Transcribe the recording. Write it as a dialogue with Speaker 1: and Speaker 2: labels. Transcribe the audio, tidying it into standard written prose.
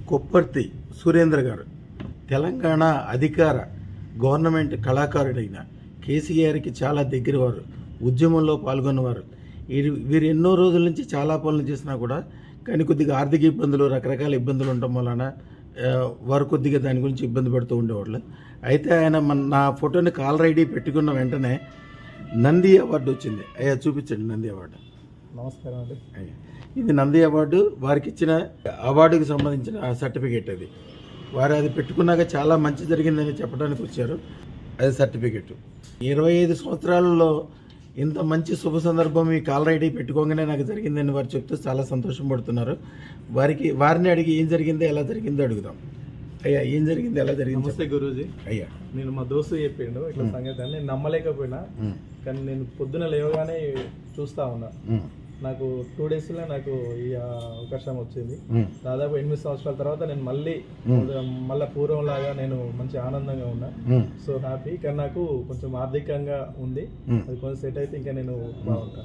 Speaker 1: కొప్పర్తి సురేంద్ర గారు తెలంగాణ అధికార గవర్నమెంట్ కళాకారుడైన కేసీఆర్కి చాలా దగ్గరవారు, ఉద్యమంలో పాల్గొన్నవారు. వీరు ఎన్నో రోజుల నుంచి చాలా పనులు చేసినా కూడా కానీ కొద్దిగా ఆర్థిక ఇబ్బందులు, రకరకాల ఇబ్బందులు ఉండటం వలన వారు కొద్దిగా దాని గురించి ఇబ్బంది పడుతూ ఉండేవాళ్ళు. అయితే ఆయన నా ఫోటోని కాలర్ ఐడి పెట్టుకున్న వెంటనే నంది అవార్డు వచ్చింది. అయ్యా చూపించండి నంది అవార్డు.
Speaker 2: నమస్కారం అండి.
Speaker 1: అయ్యా ఇది నంది అవార్డు, వారికి ఇచ్చిన అవార్డుకి సంబంధించిన సర్టిఫికేట్. వారు అది పెట్టుకున్నాక చాలా మంచి జరిగిందని చెప్పడానికి వచ్చారు. అది సర్టిఫికేట్. 25 సంవత్సరాలలో ఇంత మంచి శుభ సందర్భం ఈ కాలర్ ఐడి పెట్టుకోగానే నాకు జరిగిందని వారు చెప్తూ చాలా సంతోషం పడుతున్నారు. వారిని అడిగి ఏం జరిగిందో ఎలా జరిగిందో అడుగుదాం. అయ్యా ఏం జరిగింది, ఎలా జరిగింది?
Speaker 2: నమస్తే గురూజీ.
Speaker 1: అయ్యా
Speaker 2: నేను మా దోస్తు చెప్పిండు ఇట్లా సంగతి అని. నేను నమ్మలేకపోయినా, కానీ నేను పొద్దున లేవగానే చూస్తా ఉన్నా. నాకు 2 డేస్లో నాకు ఈ అవకాశం వచ్చింది. దాదాపు 8 సంవత్సరాల తర్వాత నేను మళ్ళీ పూర్వంలాగా నేను మంచి ఆనందంగా ఉన్నా. So happy. కానీ నాకు కొంచెం ఆర్థికంగా ఉంది, అది కొంచెం సెట్ అయితే ఇంకా నేను బాగుంటా.